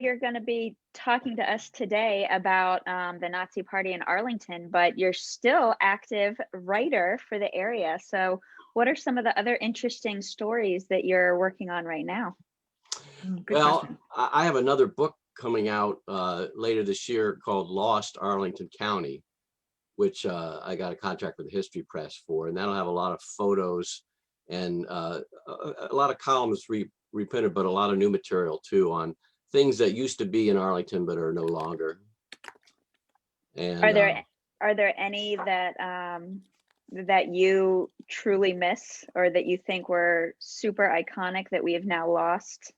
you're going to be talking to us today about the Nazi Party in Arlington, but you're still active writer for the area. So what are some of the other interesting stories that you're working on right now? Good question. I have another book coming out later this year called Lost Arlington County, which I got a contract with the History Press for, and that'll have a lot of photos and a lot of columns reprinted, but a lot of new material too on things that used to be in Arlington but are no longer. And are there any that that you truly miss, or that you think were super iconic that we have now lost?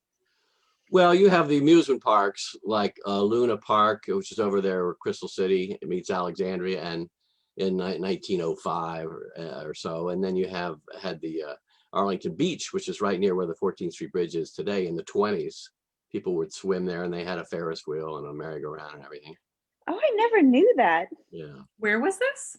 Well, you have the amusement parks like Luna Park, which is over there where Crystal City meets Alexandria, and in 1905 or so. And then you had the Arlington Beach, which is right near where the 14th Street Bridge is today. In the 20s, people would swim there, and they had a Ferris wheel and a merry-go-round and everything. Oh, I never knew that. Yeah. Where was this?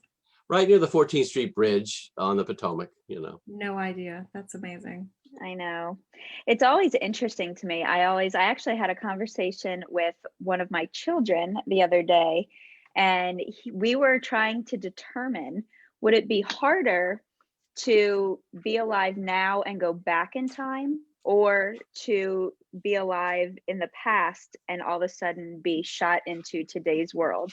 Right near the 14th Street Bridge on the Potomac, you know. No idea. That's amazing. I know. It's always interesting to me. I actually had a conversation with one of my children the other day, and we were trying to determine, would it be harder to be alive now and go back in time, or to be alive in the past and all of a sudden be shot into today's world?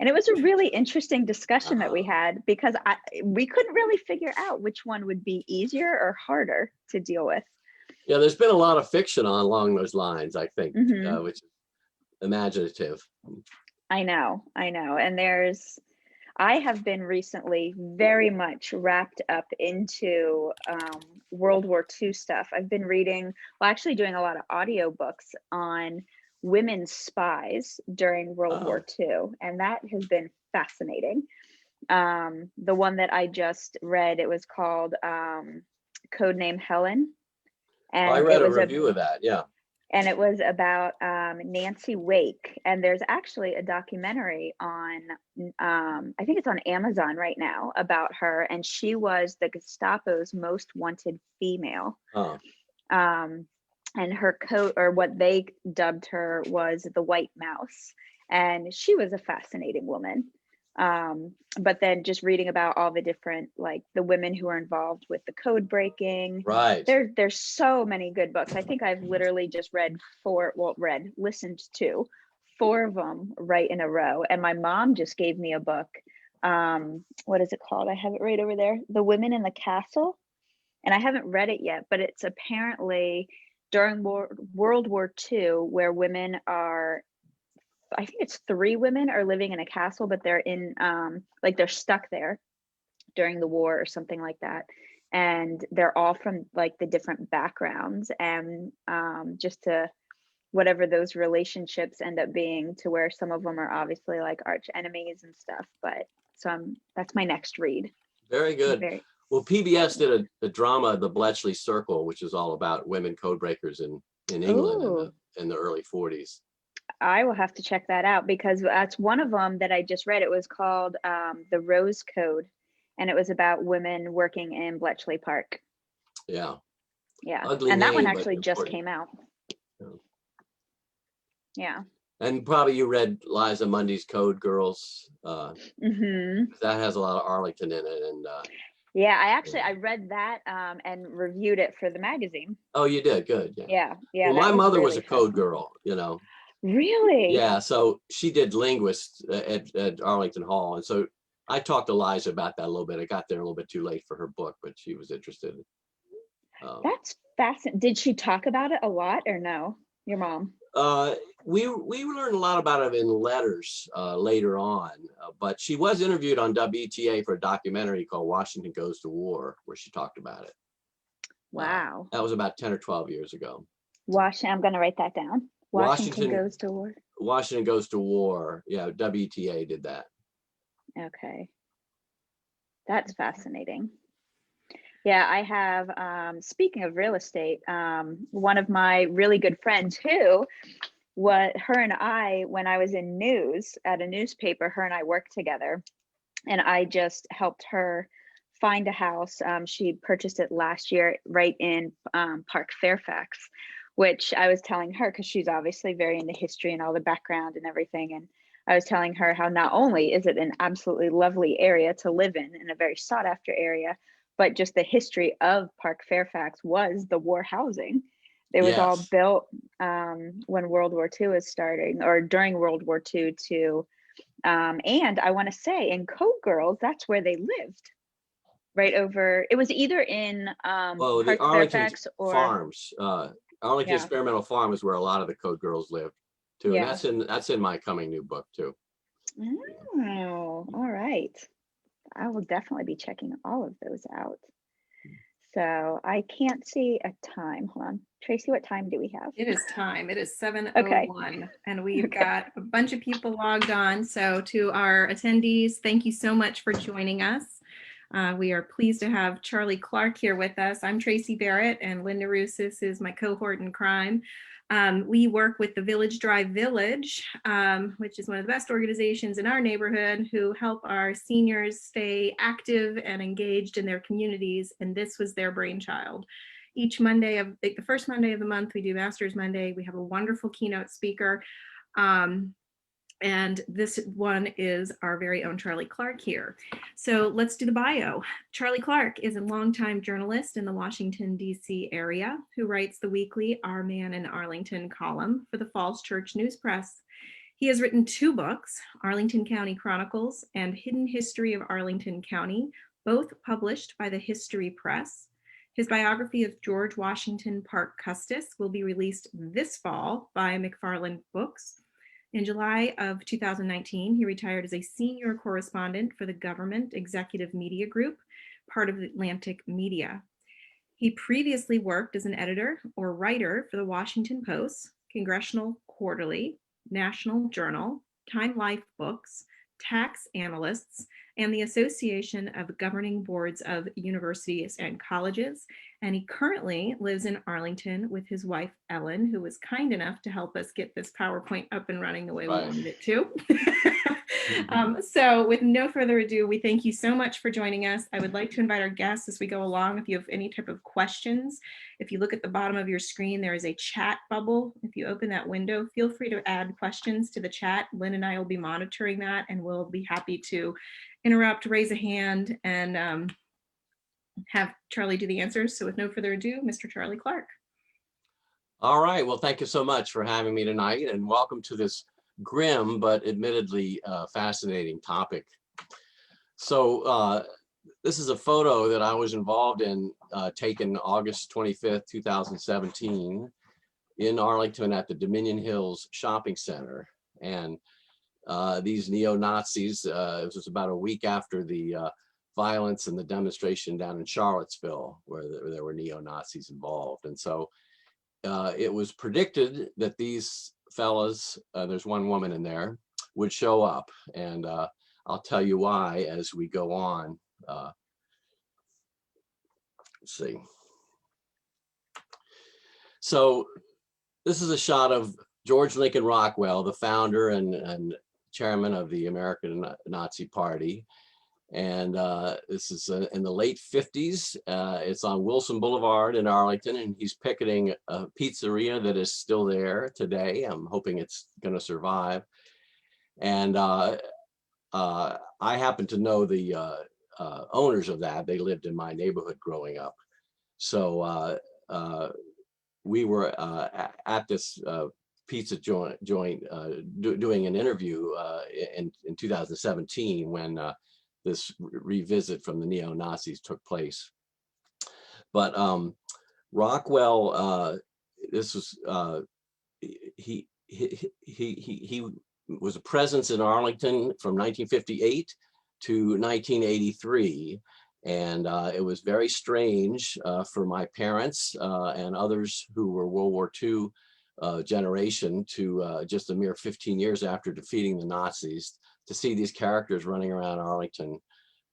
And it was a really interesting discussion that we had, because we couldn't really figure out which one would be easier or harder to deal with. Yeah, there's been a lot of fiction along those lines, I think, which is imaginative. I know. And I have been recently very much wrapped up into World War II stuff. I've been reading, actually doing a lot of audiobooks on women spies during World War II, and that has been fascinating. The one that I just read, it was called Codename Helen. And I read a review of that, yeah. And it was about Nancy Wake, and there's actually a documentary on, I think it's on Amazon right now, about her, and she was the Gestapo's most wanted female. And her coat, or what they dubbed her, was the White Mouse. And she was a fascinating woman. But then just reading about all the different, like the women who are involved with the code breaking. Right. There's so many good books. I think I've literally just listened to 4 of them right in a row. And my mom just gave me a book. What is it called? I have it right over there. The Women in the Castle. And I haven't read it yet, but it's apparently during World War II, where women are, I think it's 3 women are living in a castle, but they're in, like they're stuck there during the war or something like that. And they're all from like the different backgrounds, and just to whatever those relationships end up being, to where some of them are obviously like arch enemies and stuff. But that's my next read. Very good. Well, PBS did a drama, The Bletchley Circle, which is all about women codebreakers in England in the early 40s. I will have to check that out, because that's one of them that I just read. It was called The Rose Code, and it was about women working in Bletchley Park. Yeah. Ugly and that one actually just came out. Yeah. And probably you read Liza Mundy's Code Girls. That has a lot of Arlington in it. And yeah, I read that and reviewed it for the magazine. Oh, you did? Good. Yeah. Well, my mother was a code girl, you know. Really? Yeah, so she did linguists at Arlington Hall. And so I talked to Liza about that a little bit. I got there a little bit too late for her book, but she was interested. That's fascinating. Did she talk about it a lot or no, your mom? We learned a lot about it in letters later on, but she was interviewed on WTA for a documentary called Washington Goes to War, where she talked about it. Wow. That was about 10 or 12 years ago. I'm going to write that down. Washington Goes to War. Washington Goes to War. Yeah, WTA did that. Okay. That's fascinating. Yeah, I have, speaking of real estate, one of my really good friends her and I, when I was in news at a newspaper, her and I worked together, and I just helped her find a house. She purchased it last year right in Park Fairfax, which I was telling her, because she's obviously very into history and all the background and everything. And I was telling her how not only is it an absolutely lovely area to live in a very sought after area, but just the history of Park Fairfax was the war housing. It was all Yes. built when World War II was starting, or during World War II too. And I want to say in Code Girls, that's where they lived. Right over, it was either in Oh, the Park Arlington Fairfax or, Farms, Arlington yeah, Experimental Farm is where a lot of the Code Girls lived too. And yeah. that's in my coming new book too. Oh, all right. I will definitely be checking all of those out. So I can't see a time. Hold on. Tracy, what time do we have? It is time. It is 7:01, Okay. and we've Okay. got a bunch of people logged on. So to our attendees, thank you so much for joining us. We are pleased to have Charlie Clark here with us. I'm Tracy Barrett, and Linda Roussis is my cohort in crime. We work with the Village Drive Village, which is one of the best organizations in our neighborhood, who help our seniors stay active and engaged in their communities. And this was their brainchild. Each Monday of the first Monday of the month, we do Masters Monday. We have a wonderful keynote speaker. And this one is our very own Charlie Clark here. So let's do the bio. Charlie Clark is a longtime journalist in the Washington, D.C. area who writes the weekly Our Man in Arlington column for the Falls Church News Press. He has written 2 books, Arlington County Chronicles and Hidden History of Arlington County, both published by the History Press. His biography of George Washington Parke Custis will be released this fall by McFarland Books. In July of 2019, he retired as a senior correspondent for the Government Executive Media Group, part of Atlantic Media. He previously worked as an editor or writer for the Washington Post, Congressional Quarterly, National Journal, Time Life Books, Tax Analysts, and the Association of Governing Boards of Universities and Colleges. And he currently lives in Arlington with his wife, Ellen, who was kind enough to help us get this PowerPoint up and running the way we wanted it to. So with no further ado, we thank you so much for joining us. I would like to invite our guests as we go along. If you have any type of questions, if you look at the bottom of your screen, there is a chat bubble. If you open that window, feel free to add questions to the chat. Lynn and I will be monitoring that, and we'll be happy to interrupt, raise a hand, and have Charlie do the answers. So with no further ado, Mr. Charlie Clark. All right. Well, thank you so much for having me tonight, and welcome to this grim but admittedly fascinating topic. So this is a photo that I was involved in, taken August 25th, 2017 in Arlington at the Dominion Hills Shopping Center. And these neo-Nazis, it was about a week after the violence and the demonstration down in Charlottesville where there were neo-Nazis involved. And so it was predicted that these fellas, there's one woman in there, would show up. And I'll tell you why as we go on. Let's see. So this is a shot of George Lincoln Rockwell, the founder and chairman of the American Nazi Party. And this is in the late 50s. It's on Wilson Boulevard in Arlington, and he's picketing a pizzeria that is still there today. I'm hoping it's going to survive. And I happen to know the owners of that. They lived in my neighborhood growing up. So we were at this pizza joint doing an interview in 2017 when this revisit from the neo-Nazis took place. But Rockwell, this was he was a presence in Arlington from 1958 to 1983, and it was very strange for my parents and others who were World War II generation to just a mere 15 years after defeating the Nazis, to see these characters running around Arlington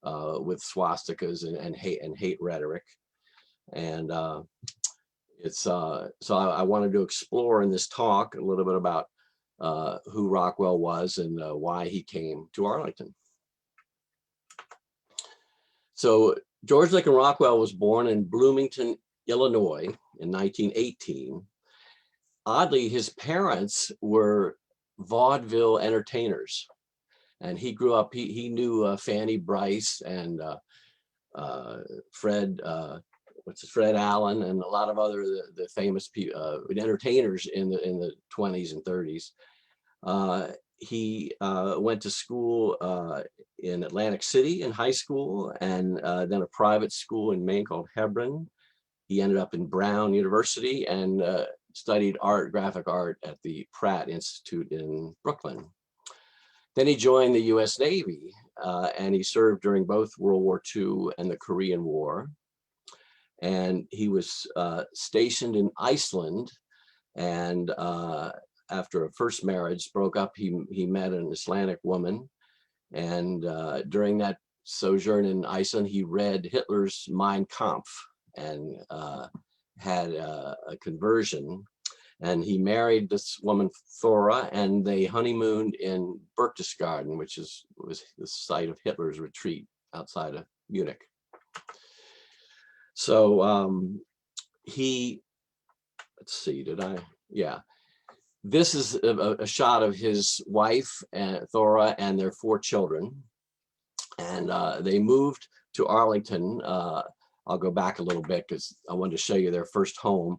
with swastikas and hate rhetoric. And it's so I wanted to explore in this talk a little bit about who Rockwell was and why he came to Arlington. So George Lincoln Rockwell was born in Bloomington, Illinois in 1918. oddly, his parents were vaudeville entertainers. And he grew up, he knew Fanny Brice and Fred Allen and a lot of other the famous entertainers in the 20s and 30s. He went to school in Atlantic City in high school, and then a private school in Maine called Hebron. He ended up in Brown University and studied graphic art at the Pratt Institute in Brooklyn. Then he joined the US Navy, and he served during both World War II and the Korean War. And he was stationed in Iceland, and after a first marriage broke up, he met an Icelandic woman. And during that sojourn in Iceland, he read Hitler's Mein Kampf and had a conversion. And he married this woman, Thora, and they honeymooned in Berchtesgaden, which was the site of Hitler's retreat outside of Munich. So let's see, this is a shot of his wife, Thora, and their 4 children. And they moved to Arlington. I'll go back a little bit because I wanted to show you their first home.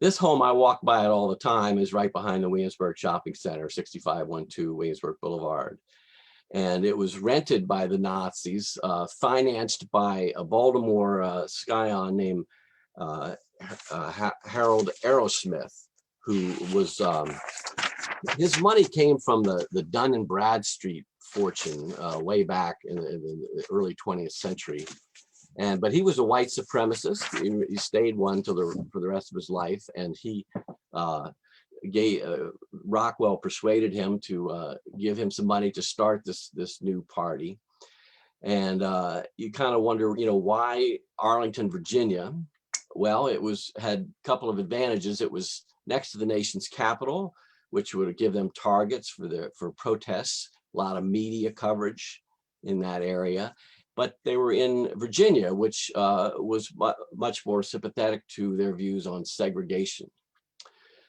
This home, I walk by it all the time, is right behind the Williamsburg Shopping Center, 6512 Williamsburg Boulevard. And it was rented by the Nazis, financed by a Baltimore scion named Harold Aerosmith, who was, his money came from the Dun and Bradstreet fortune way back in the early 20th century. But he was a white supremacist. He stayed one for the rest of his life, and Rockwell persuaded him to give him some money to start this new party. And you kind of wonder, why Arlington, Virginia? Well, had a couple of advantages. It was next to the nation's capital, which would give them targets for protests. A lot of media coverage in that area. But they were in Virginia, which was much more sympathetic to their views on segregation.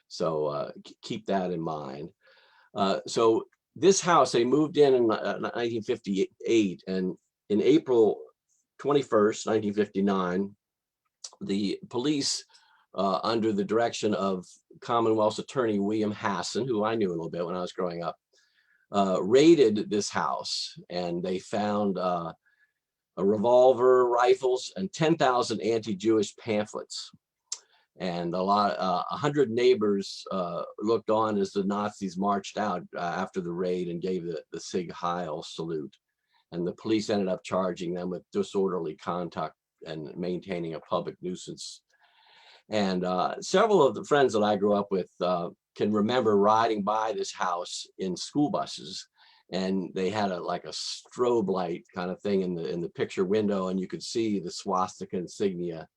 So keep that in mind. So this house, they moved in 1958, and in April 21st, 1959, the police, under the direction of Commonwealth's attorney William Hasson, who I knew a little bit when I was growing up, raided this house, and they found a revolver, rifles, and 10,000 anti-Jewish pamphlets. And 100 neighbors looked on as the Nazis marched out after the raid and gave the Sieg Heil salute. And the police ended up charging them with disorderly conduct and maintaining a public nuisance. And several of the friends that I grew up with can remember riding by this house in school buses. And they had like a strobe light kind of thing in the picture window, and you could see the swastika insignia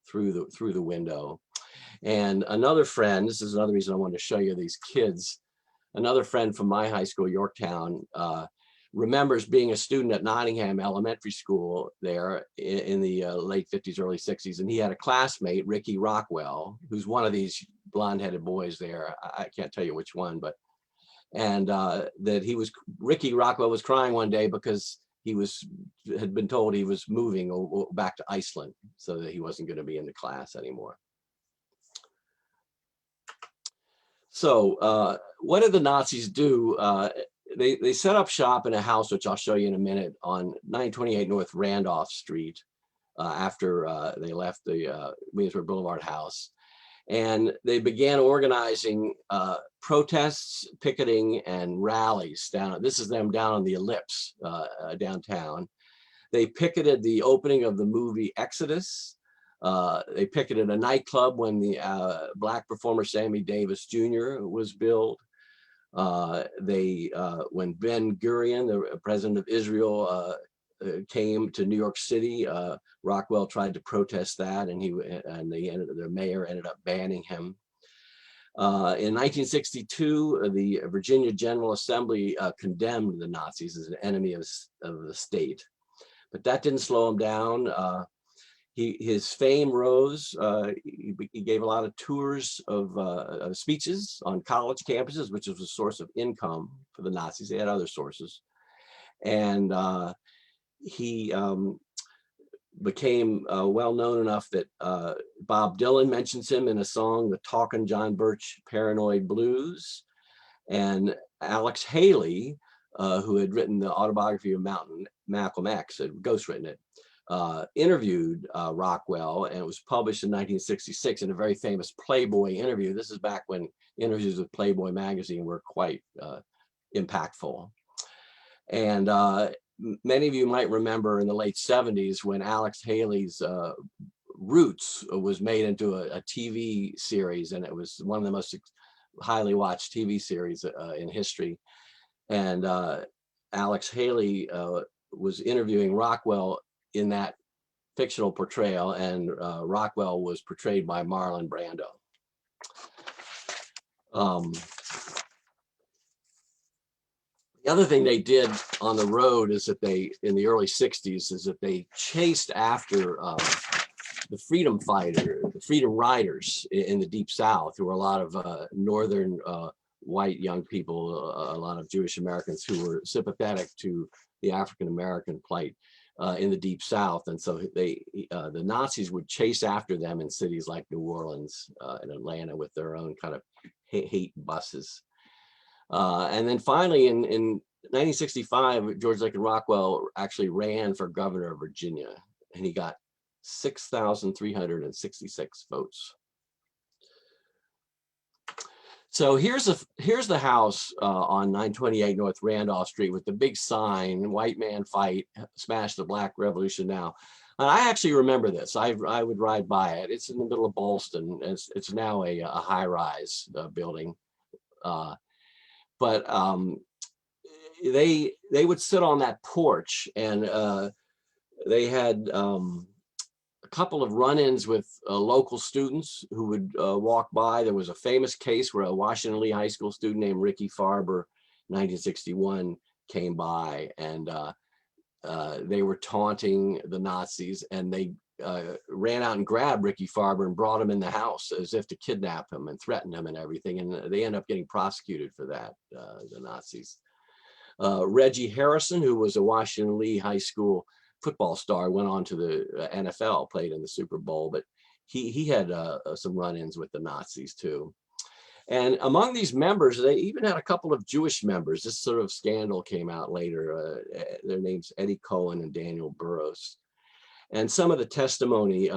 through the window. And another friend, this is another reason I wanted to show you these kids, another friend from my high school, Yorktown, remembers being a student at Nottingham Elementary School there in the late 50s, early 60s. And he had a classmate, Reggie Rockwell, who's one of these blonde-headed boys there. I can't tell you which one, but Reggie Rockwell was crying one day because he had been told he was moving back to Iceland, so that he wasn't going to be in the class anymore. So what did the Nazis do? They set up shop in a house, which I'll show you in a minute, on 928 North Randolph Street after they left the Williamsburg Boulevard house. And they began organizing protests, picketing, and rallies down. This is them down on the Ellipse downtown. They picketed the opening of the movie Exodus. They picketed a nightclub when the black performer Sammy Davis Jr. was billed. When Ben Gurion, the president of Israel, came to New York City, Rockwell tried to protest that, and the mayor ended up banning him. In 1962, the Virginia General Assembly condemned the Nazis as an enemy of the state, but that didn't slow him down. his fame rose. He gave a lot of tours of speeches on college campuses, which was a source of income for the Nazis. They had other sources. And he became well known enough that Bob Dylan mentions him in a song, the Talkin' John Birch Paranoid Blues. And Alex Haley, who had written the autobiography of Malcolm X, had ghostwritten it, interviewed Rockwell, and it was published in 1966 in a very famous Playboy interview. This is back when interviews with Playboy magazine were quite impactful. And many of you might remember in the late 70s when Alex Haley's Roots was made into a TV series, and it was one of the most highly watched TV series in history. And Alex Haley was interviewing Rockwell in that fictional portrayal, and Rockwell was portrayed by Marlon Brando. The other thing they did on the road is that they, in the early 60s, is that they chased after the freedom riders in the Deep South, who were a lot of northern white young people, a lot of Jewish Americans who were sympathetic to the African-American plight in the Deep South. And so the Nazis would chase after them in cities like New Orleans and Atlanta with their own kind of hate buses. And then finally in 1965, George Lincoln Rockwell actually ran for governor of Virginia, and he got 6,366 votes. So here's the house on 928 North Randolph Street with the big sign, "White man fight, smash the Black Revolution now." And I actually remember this. I would ride by it. It's in the middle of Ballston. It's now a high-rise building. But they would sit on that porch, and they had a couple of run-ins with local students who would walk by. There was a famous case where a Washington Lee High School student named Ricky Farber, 1961, came by, and they were taunting the Nazis, and they ran out and grabbed Ricky Farber and brought him in the house as if to kidnap him and threaten him and everything. And they end up getting prosecuted for that, the Nazis. Reggie Harrison, who was a Washington Lee High School football star, went on to the NFL, played in the Super Bowl, but he had some run-ins with the Nazis too. And among these members, they even had a couple of Jewish members. This sort of scandal came out later. Their names Eddie Cohen and Daniel Burroughs. And some of the testimony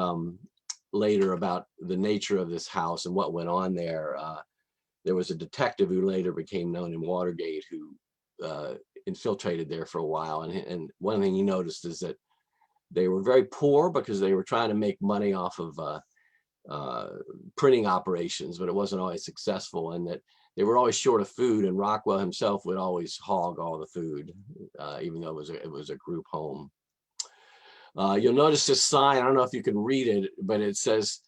later about the nature of this house and what went on there. There was a detective who later became known in Watergate who infiltrated there for a while. And one thing he noticed is that they were very poor because they were trying to make money off of printing operations, but it wasn't always successful, and that they were always short of food, and Rockwell himself would always hog all the food, even though it was a group home. You'll notice this sign. I don't know if you can read it, but it says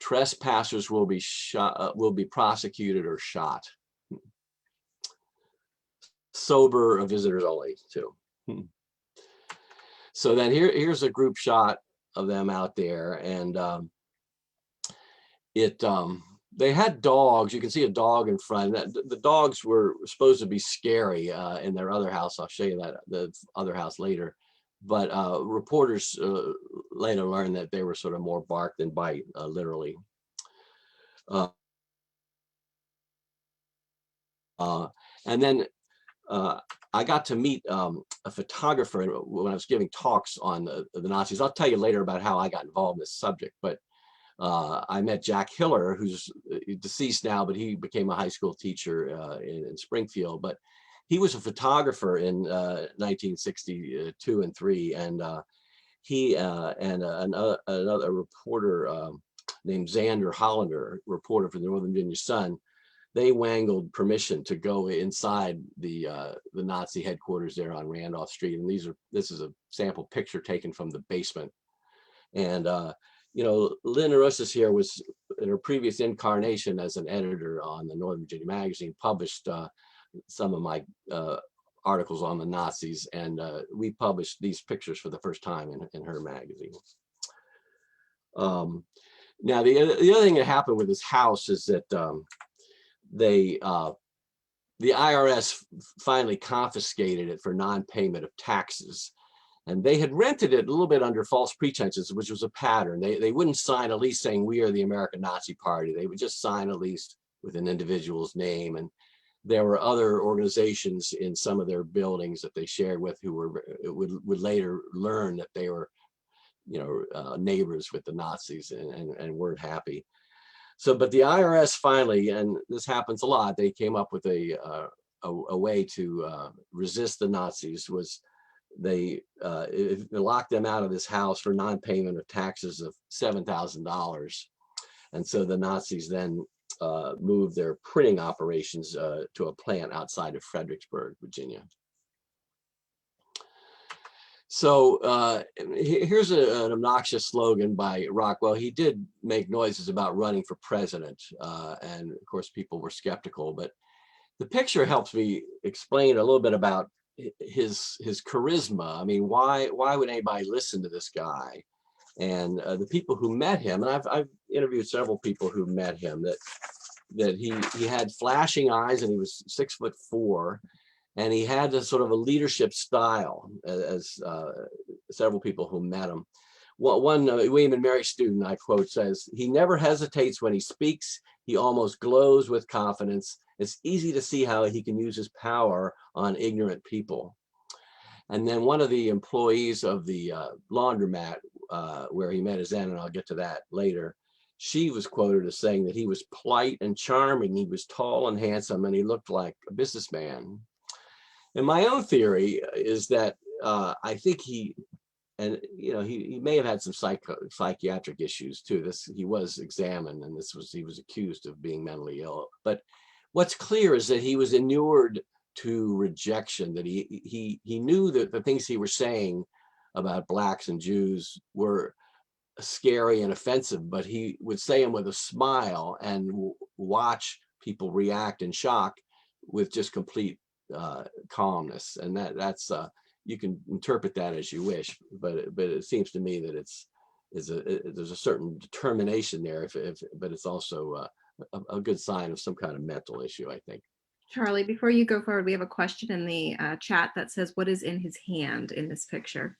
trespassers will be shot, will be prosecuted or shot. Sober visitors only too. So then here's a group shot of them out there, and they had dogs. You can see a dog in front. The dogs were supposed to be scary in their other house. I'll show you that, the other house later. But reporters later learned that they were sort of more bark than bite, literally. And then I got to meet a photographer when I was giving talks on the Nazis. I'll tell you later about how I got involved in this subject, but I met Jack Hiller, who's deceased now, but he became a high school teacher in Springfield. But he was a photographer in 1962 and 3, and he and another reporter named Xander Hollander, reporter for the Northern Virginia Sun, they wangled permission to go inside the Nazi headquarters there on Randolph Street. And this is a sample picture taken from the basement. And you know, Lynn Arosas here was in her previous incarnation as an editor on the Northern Virginia magazine, published some of my articles on the Nazis, and we published these pictures for the first time in her magazine. Now, the other thing that happened with this house is that the IRS finally confiscated it for non-payment of taxes. And they had rented it a little bit under false pretenses, which was a pattern. They wouldn't sign a lease saying we are the American Nazi Party. They would just sign a lease with an individual's name. And there were other organizations in some of their buildings that they shared with who would later learn that they were, neighbors with the Nazis and weren't happy. So, but the IRS finally, and this happens a lot, they came up with a way to resist the Nazis. Was they locked them out of this house for non-payment of taxes of $7,000. And so the Nazis then moved their printing operations to a plant outside of Fredericksburg, Virginia. So here's an obnoxious slogan by Rockwell. He did make noises about running for president, and of course people were skeptical, but the picture helps me explain a little bit about his charisma. I mean, why would anybody listen to this guy? And the people who met him, and I've interviewed several people who met him, that he had flashing eyes, and he was 6'4", and he had a sort of a leadership style, as several people who met him. One William and Mary student, I quote, says, "He never hesitates when he speaks. He almost glows with confidence. It's easy to see how he can use his power on ignorant people." And then one of the employees of the laundromat where he met his end, and I'll get to that later, she was quoted as saying that he was polite and charming. He was tall and handsome, and he looked like a businessman. And my own theory is that I think he may have had some psychiatric issues too. He was examined, and he was accused of being mentally ill. But what's clear is that he was inured to rejection, that he knew that the things he was saying about blacks and Jews were scary and offensive, but he would say them with a smile and watch people react in shock with just complete calmness. And that's you can interpret that as you wish, but it seems to me that there's a certain determination there, but it's also a good sign of some kind of mental issue, I think. Charlie, before you go forward, we have a question in the chat that says, what is in his hand in this picture?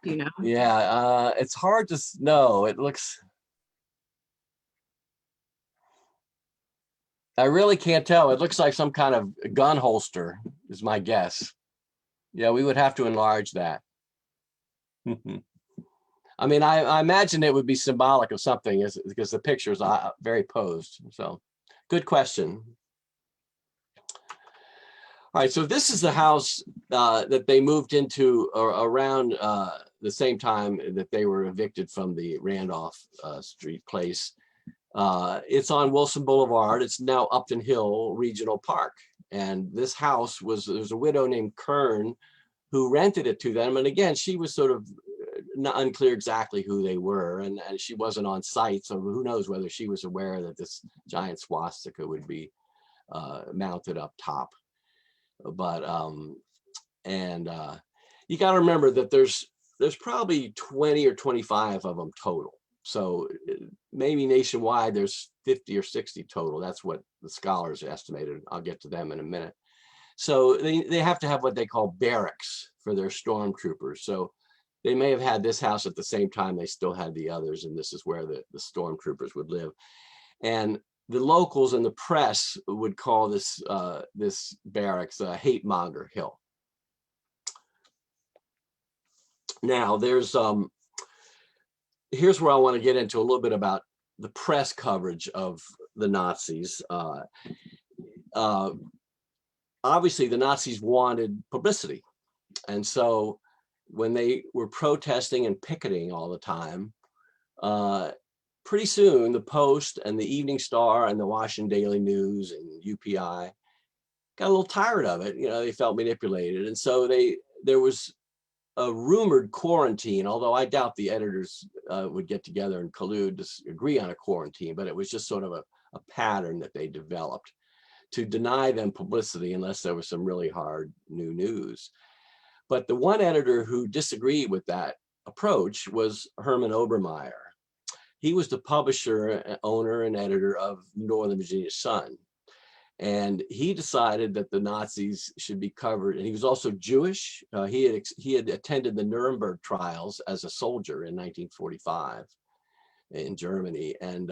Do you know? Yeah, it's hard to know. It looks, I really can't tell. It looks like some kind of gun holster is my guess. Yeah, we would have to enlarge that. I mean, I imagine it would be symbolic of something because the picture is very posed. So good question. All right, so this is the house that they moved into around the same time that they were evicted from the Randolph Street place. It's on Wilson Boulevard. It's now Upton Hill Regional Park. And this house there's a widow named Kern who rented it to them. And again, she was sort of unclear exactly who they were, and she wasn't on site. So who knows whether she was aware that this giant swastika would be mounted up top. But you got to remember that there's probably 20 or 25 of them total. So maybe nationwide there's 50 or 60 total. That's what the scholars estimated. I'll get to them in a minute. So they have to have what they call barracks for their stormtroopers. So they may have had this house at the same time they still had the others, and this is where the stormtroopers would live. And the locals and the press would call this barracks Hate Monger Hill. Now here's where I want to get into a little bit about the press coverage of the Nazis. Obviously the Nazis wanted publicity. And so when they were protesting and picketing all the time, pretty soon the Post and the Evening Star and the Washington Daily News and UPI got a little tired of it. They felt manipulated. And so there was a rumored quarantine, although I doubt the editors would get together and collude to agree on a quarantine, but it was just sort of a pattern that they developed to deny them publicity unless there was some really hard new news. But the one editor who disagreed with that approach was Herman Obermeyer. he was the publisher, owner, and editor of Northern Virginia Sun. And he decided that the Nazis should be covered. And he was also Jewish. He had attended the Nuremberg trials as a soldier in 1945 in Germany. And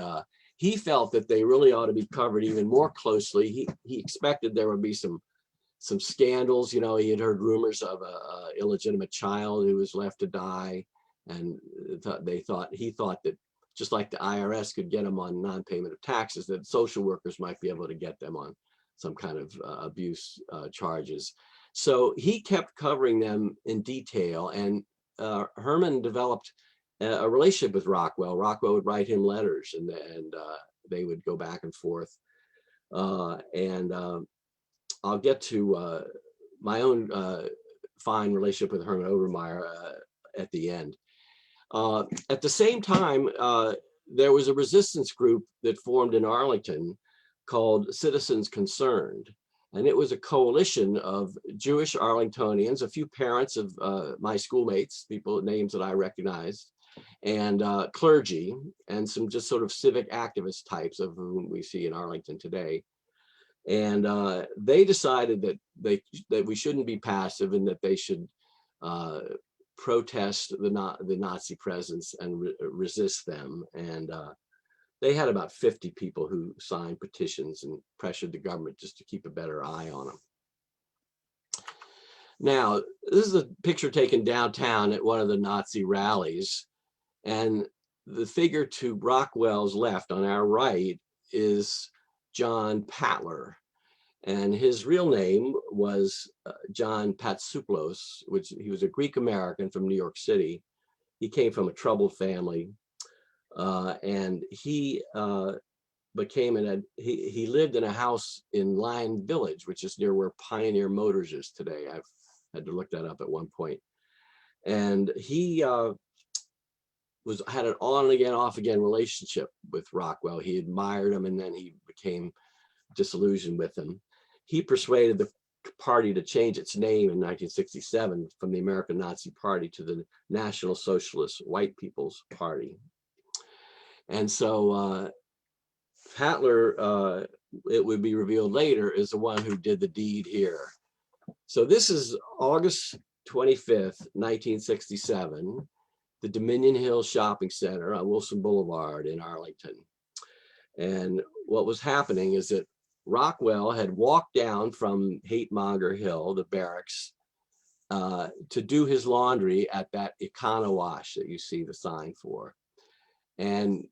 he felt that they really ought to be covered even more closely. He expected there would be some scandals. You know, he had heard rumors of a illegitimate child who was left to die. And he thought that just like the IRS could get them on non-payment of taxes, that social workers might be able to get them on some kind of abuse charges. So he kept covering them in detail, and Herman developed a relationship with Rockwell. Rockwell would write him letters, and they would go back and forth. I'll get to my own fine relationship with Herman Obermeyer at the end. At the same time, there was a resistance group that formed in Arlington called Citizens Concerned. And it was a coalition of Jewish Arlingtonians, a few parents of my schoolmates, names that I recognized, and clergy, and some just sort of civic activist types of whom we see in Arlington today. And they decided that we shouldn't be passive, and that they should protest the Nazi presence and resist them. And they had about 50 people who signed petitions and pressured the government just to keep a better eye on them. Now, this is a picture taken downtown at one of the Nazi rallies. And the figure to Rockwell's left on our right is John Patler. And his real name was John Patsouplos, which he was a Greek American from New York City. He came from a troubled family, and he he lived in a house in Lyon Village, which is near where Pioneer Motors is today. I've had to look that up at one point. And he had an on again, off again relationship with Rockwell. He admired him, and then he became disillusioned with him. He persuaded the party to change its name in 1967 from the American Nazi Party to the National Socialist White People's Party. And so Patler, it would be revealed later, is the one who did the deed here. So this is August 25th, 1967, the Dominion Hill Shopping Center on Wilson Boulevard in Arlington. And what was happening is that Rockwell had walked down from Hate-Monger Hill, the barracks, to do his laundry at that Econo-Wash that you see the sign for. And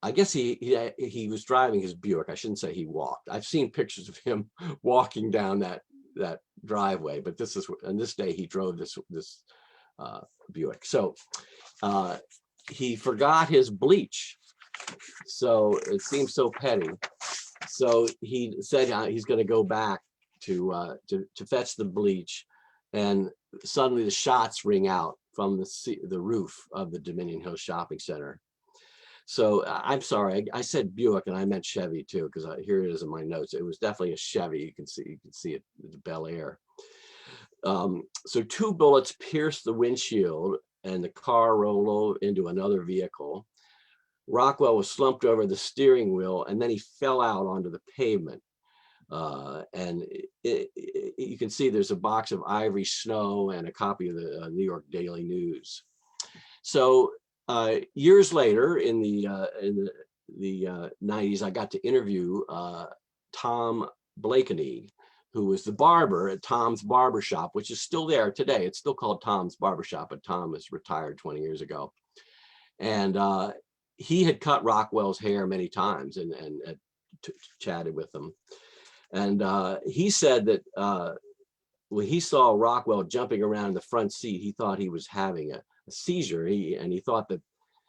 I guess he was driving his Buick. I shouldn't say he walked. I've seen pictures of him walking down that driveway, but on this day he drove this Buick. So he forgot his bleach. So it seems so petty. So he said he's going to go back to fetch the bleach, and suddenly the shots ring out from the roof of the Dominion Hill Shopping Center. So I'm sorry, I said Buick and I meant Chevy too, because here it is in my notes. It was definitely a Chevy. You can see it, the Bel Air. So 2 bullets pierced the windshield, and the car rolled into another vehicle. Rockwell was slumped over the steering wheel, and then he fell out onto the pavement. And you can see there's a box of Ivory Snow and a copy of the New York Daily News. So years later, in the 90s, I got to interview Tom Blakeney, who was the barber at Tom's Barbershop, which is still there today. It's still called Tom's Barbershop, but Tom was retired 20 years ago. And he had cut Rockwell's hair many times and chatted with him. And he said that when he saw Rockwell jumping around in the front seat, he thought he was having a seizure. He thought that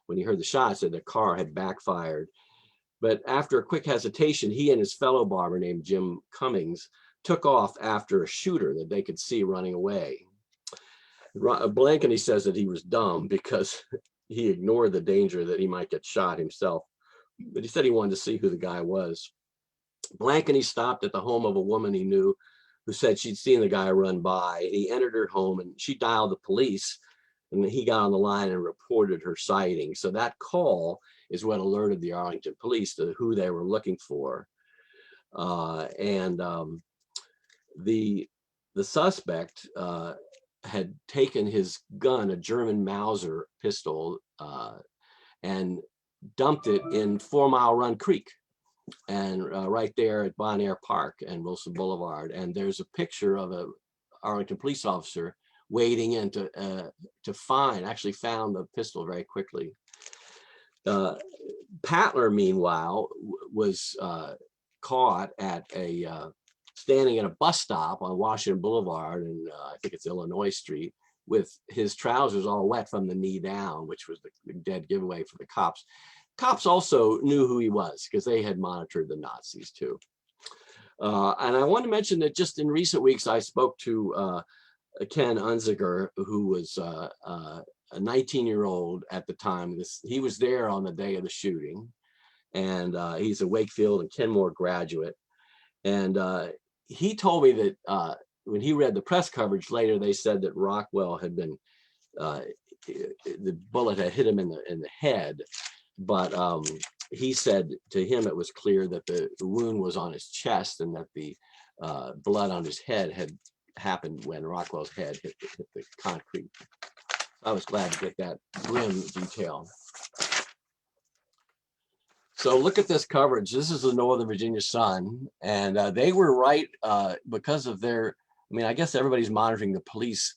when he heard the shots that the car had backfired. But after a quick hesitation, he and his fellow barber named Jim Cummings took off after a shooter that they could see running away. Blakeney says that he was dumb because he ignored the danger that he might get shot himself. But he said he wanted to see who the guy was. Blakeney stopped at the home of a woman he knew who said she'd seen the guy run by. He entered her home and she dialed the police, and he got on the line and reported her sighting. So that call is what alerted the Arlington police to who they were looking for. The suspect had taken his gun, a German Mauser pistol, and dumped it in 4 Mile Run Creek, and right there at Bon Air Park and Wilson Boulevard. And there's a picture of a Arlington police officer wading in to actually found the pistol very quickly. Patler, meanwhile, was caught at standing at a bus stop on Washington Boulevard, and I think it's Illinois Street, with his trousers all wet from the knee down, which was the dead giveaway for the cops. Cops also knew who he was because they had monitored the Nazis too. And I want to mention that just in recent weeks, I spoke to Ken Unziger, who was a 19-year-old at the time. He was there on the day of the shooting, and he's a Wakefield and Kenmore graduate. And he told me that when he read the press coverage later, they said that Rockwell had been, the bullet had hit him in the head, but he said to him it was clear that the wound was on his chest and that the blood on his head had happened when Rockwell's head hit the concrete. I was glad to get that grim detail. So look at this coverage. This is the Northern Virginia Sun, and they were right because of their, I mean, I guess everybody's monitoring the police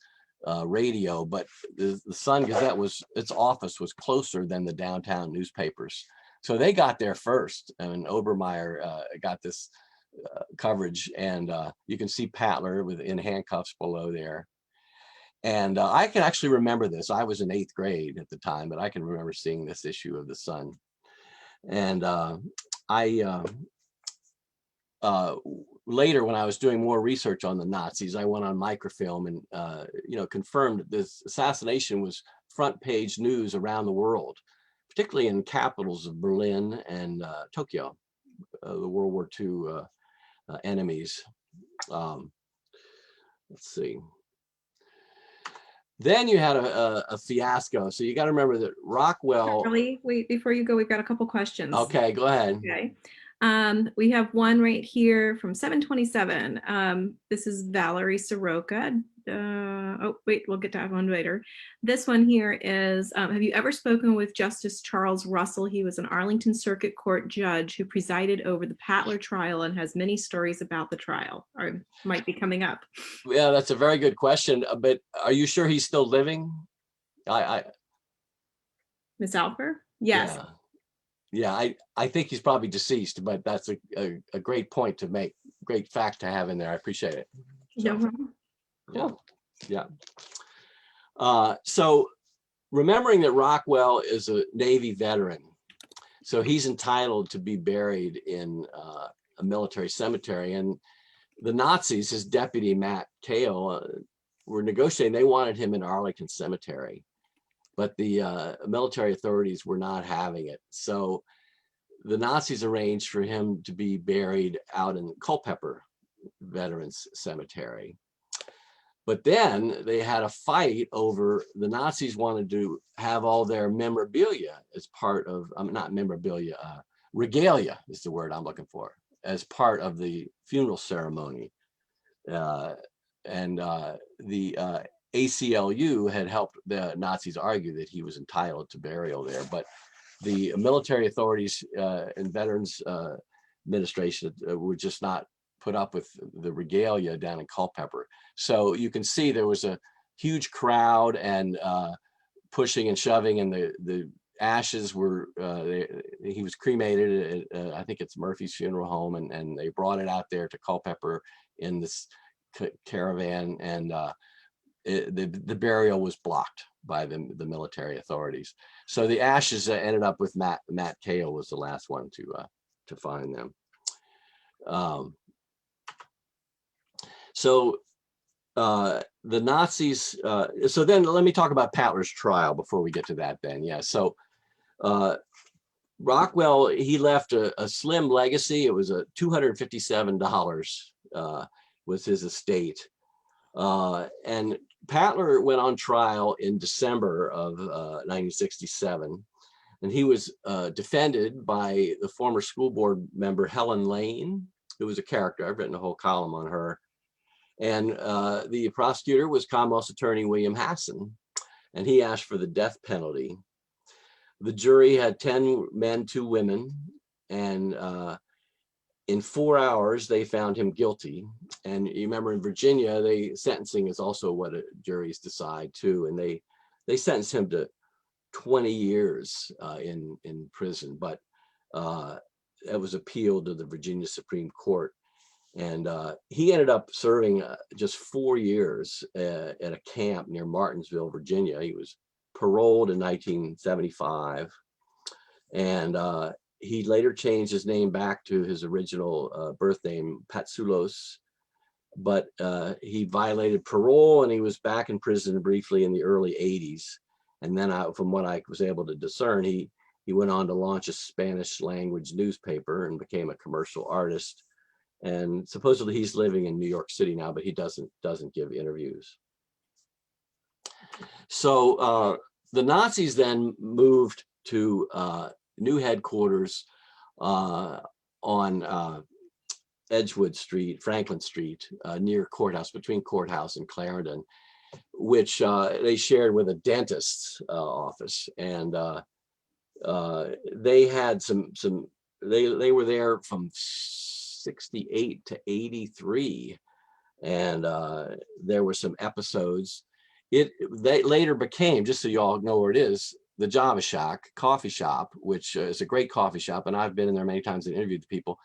radio, but the Sun Gazette its office was closer than the downtown newspapers. So they got there first, and Obermeyer got this coverage, and you can see Patler in handcuffs below there. And I can actually remember this. I was in 8th grade at the time, but I can remember seeing this issue of the Sun. And later, when I was doing more research on the Nazis, I went on microfilm and confirmed that this assassination was front page news around the world, particularly in capitals of Berlin and Tokyo, the World War II enemies. Let's see. Then you had a fiasco. So you got to remember that Rockwell. Charlie, wait, before you go, we've got a couple questions. Okay, go ahead. Okay. We have one right here from 727. This is Valerie Soroka. Oh, wait, we'll get to that one later. This one here is, have you ever spoken with Justice Charles Russell? He was an Arlington Circuit Court judge who presided over the Patler trial and has many stories about the trial, or might be coming up. Yeah, that's a very good question, but are you sure he's still living? Ms. Alper? Yes. Yeah, I think he's probably deceased, but that's a great point to make, great fact to have in there. I appreciate it. So, No problem. Cool. Yeah. So remembering that Rockwell is a Navy veteran, so he's entitled to be buried in a military cemetery. And the Nazis, his deputy, Matt Kale, were negotiating. They wanted him in Arlington Cemetery, but the military authorities were not having it. So the Nazis arranged for him to be buried out in Culpeper Veterans Cemetery. But then they had a fight over, the Nazis wanted to have all their memorabilia as part of, not memorabilia, regalia is the word I'm looking for, as part of the funeral ceremony. The ACLU had helped the Nazis argue that he was entitled to burial there, but the military authorities and Veterans Administration would just not put up with the regalia down in Culpeper. So you can see there was a huge crowd and pushing and shoving, and the ashes were, he was cremated at, I think it's Murphy's Funeral Home, and they brought it out there to Culpeper in this caravan, and the burial was blocked by the military authorities. So the ashes ended up with Matt Kale was the last one to find them. So the Nazis, so then let me talk about Patler's trial before we get to that then. Yeah, so Rockwell, he left a slim legacy. It was $257 was his estate. And Patler went on trial in December of 1967. And he was defended by the former school board member, Helen Lane, who was a character. I've written a whole column on her. And the prosecutor was Commonwealth's attorney, William Hasson, and he asked for the death penalty. The jury had 10 men, 2 women, and in 4 hours, they found him guilty. And you remember in Virginia, sentencing is also what juries decide too. And they sentenced him to 20 years in prison, but it was appealed to the Virginia Supreme Court. And he ended up serving just 4 years at a camp near Martinsville, Virginia. He was paroled in 1975. And he later changed his name back to his original birth name, Patsulos. But he violated parole and he was back in prison briefly in the early 80s. And then from what I was able to discern, he went on to launch a Spanish language newspaper and became a commercial artist. And supposedly he's living in New York City now, but he doesn't give interviews. So the Nazis then moved to new headquarters on Edgewood Street, Franklin Street, near Courthouse, between Courthouse and Clarendon, which they shared with a dentist's office. And they had they were there from 68 to 83. And there were some episodes. They later became, just so you all know where it is, the Java Shack coffee shop, which is a great coffee shop. And I've been in there many times and interviewed the people.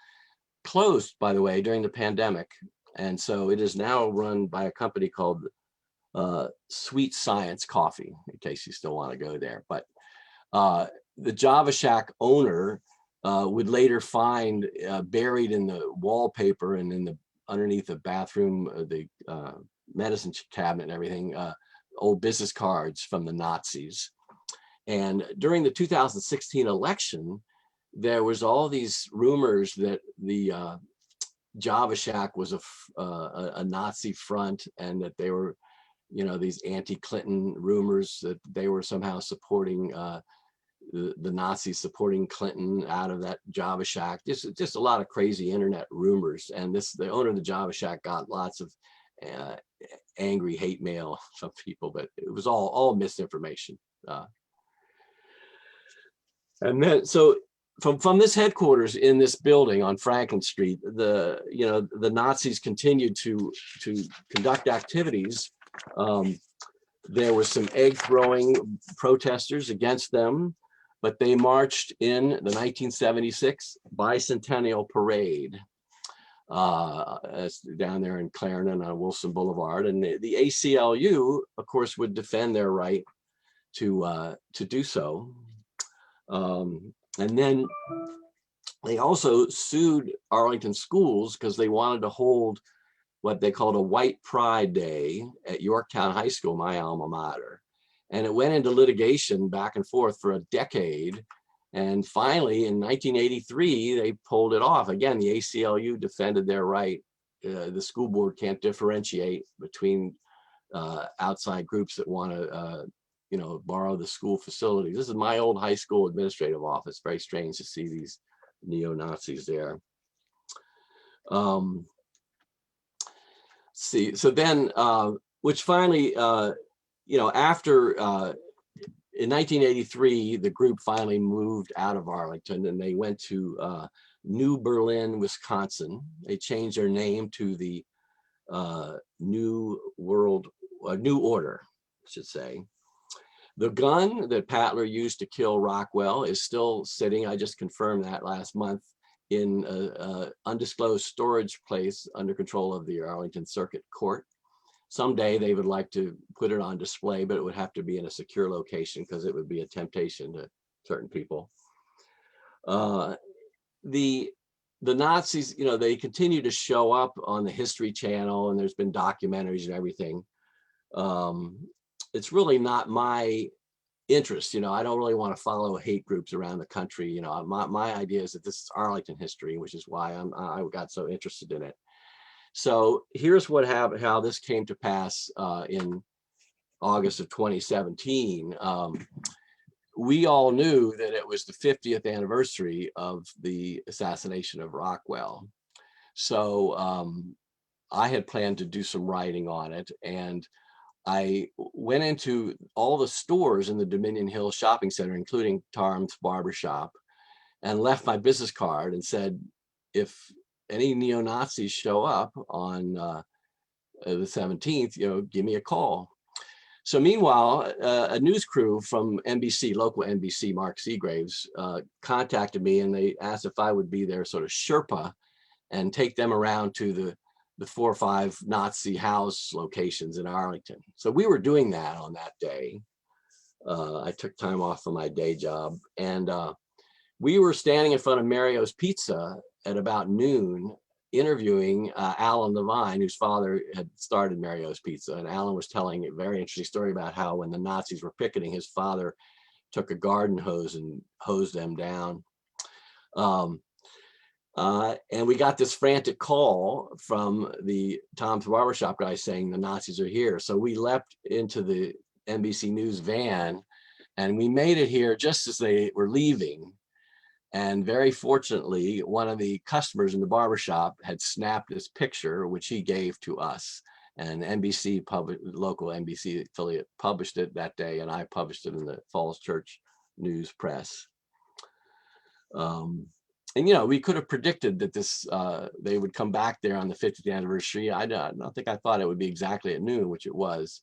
Closed, by the way, during the pandemic. And so it is now run by a company called Sweet Science Coffee, in case you still want to go there. But the Java Shack owner would later find buried in the wallpaper and in the underneath the bathroom, the medicine cabinet and everything, old business cards from the Nazis. And during the 2016 election, there was all these rumors that the Java Shack was a Nazi front, and that they were, these anti-Clinton rumors that they were somehow supporting the Nazis supporting Clinton out of that Java Shack. Just a lot of crazy internet rumors. And the owner of the Java Shack got lots of angry hate mail from people, but it was all misinformation. And then, so from this headquarters in this building on Franklin Street, the Nazis continued to conduct activities. There were some egg throwing protesters against them, but they marched in the 1976 Bicentennial Parade down there in Clarendon on Wilson Boulevard. And the ACLU, of course, would defend their right to do so. And then they also sued Arlington schools because they wanted to hold what they called a White Pride Day at Yorktown High School, my alma mater. And it went into litigation back and forth for a decade. And finally, in 1983, they pulled it off. Again, the ACLU defended their right. The school board can't differentiate between outside groups that want to borrow the school facilities. This is my old high school administrative office. Very strange to see these neo-Nazis there. So then, which finally, after, in 1983, the group finally moved out of Arlington and they went to New Berlin, Wisconsin. They changed their name to the New Order, I should say. The gun that Patler used to kill Rockwell is still sitting, I just confirmed that last month, in an undisclosed storage place under control of the Arlington Circuit Court. Someday they would like to put it on display, but it would have to be in a secure location because it would be a temptation to certain people. The Nazis, they continue to show up on the History Channel, and there's been documentaries and everything. It's really not my interest. I don't really want to follow hate groups around the country. My idea is that this is Arlington history, which is why I got so interested in it. So here's what happened, how this came to pass in August of 2017. we all knew that it was the 50th anniversary of the assassination of Rockwell. So I had planned to do some writing on it, and I went into all the stores in the Dominion Hill Shopping Center, including Tarm's Barbershop, and left my business card and said, if any neo-Nazis show up on the 17th, give me a call. So meanwhile, a news crew from NBC, local NBC, Mark Seagraves, contacted me, and they asked if I would be their sort of Sherpa and take them around to the 4 or 5 Nazi house locations in Arlington. So we were doing that on that day. I took time off from my day job, and we were standing in front of Mario's Pizza at about noon, interviewing Alan Levine, whose father had started Mario's Pizza. And Alan was telling a very interesting story about how when the Nazis were picketing, his father took a garden hose and hosed them down. And we got this frantic call from the Tom's Barbershop guy saying the Nazis are here. So we leapt into the NBC News van, and we made it here just as they were leaving. And very fortunately, one of the customers in the barbershop had snapped this picture, which he gave to us. And NBC, local NBC affiliate, published it that day, and I published it in the Falls Church News Press. And we could have predicted that this they would come back there on the 50th anniversary. I don't think I thought it would be exactly at noon, which it was.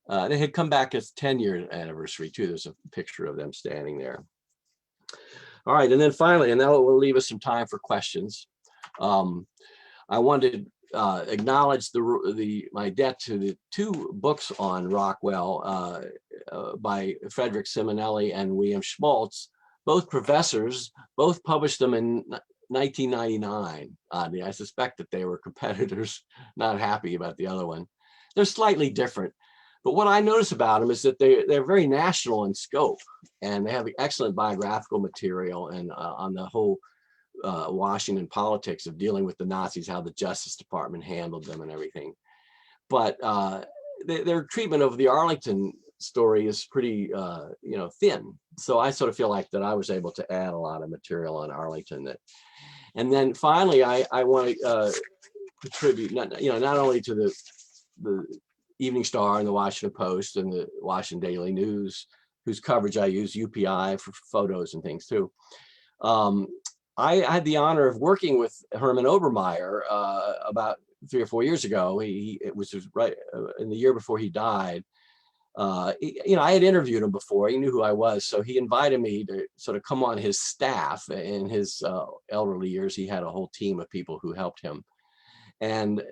They had come back as 10-year anniversary too. There's a picture of them standing there. All right, and then finally, and that will leave us some time for questions. I wanted to acknowledge my debt to the 2 books on Rockwell by Frederick Simonelli and William Schmaltz, both professors, both published them in 1999. I suspect that they were competitors, not happy about the other one. They're slightly different. But what I notice about them is that they're very national in scope, and they have excellent biographical material and on the whole Washington politics of dealing with the Nazis, how the Justice Department handled them and everything. But their treatment of the Arlington story is pretty, thin. So I sort of feel like that I was able to add a lot of material on Arlington. And then finally, I want to contribute not only to the Evening Star and the Washington Post and the Washington Daily News, whose coverage I use UPI for photos and things too. I had the honor of working with Herman Obermeyer about 3 or 4 years ago. It was right in the year before he died. I had interviewed him before. He knew who I was, so he invited me to sort of come on his staff. In his elderly years, he had a whole team of people who helped him. And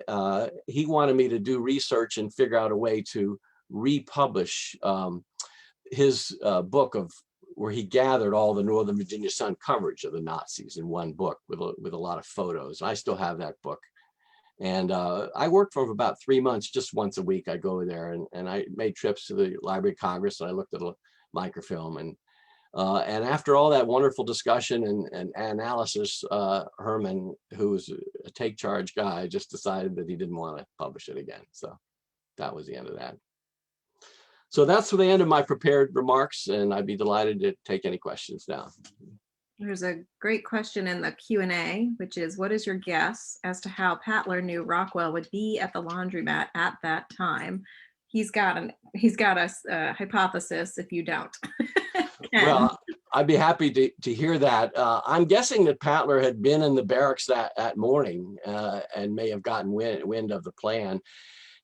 he wanted me to do research and figure out a way to republish his book where he gathered all the Northern Virginia Sun coverage of the Nazis in one book with a lot of photos. I still have that book. And I worked for about 3 months, just once a week. I go there and I made trips to the Library of Congress, and I looked at a microfilm. And after all that wonderful discussion and analysis, Herman, who was a take charge guy, just decided that he didn't want to publish it again. So that was the end of that. So that's the end of my prepared remarks, and I'd be delighted to take any questions now. There's a great question in the Q&A, which is, what is your guess as to how Patler knew Rockwell would be at the laundromat at that time? He's got a hypothesis if you don't. Well, I'd be happy to hear that. I'm guessing that Patler had been in the barracks that morning and may have gotten wind of the plan.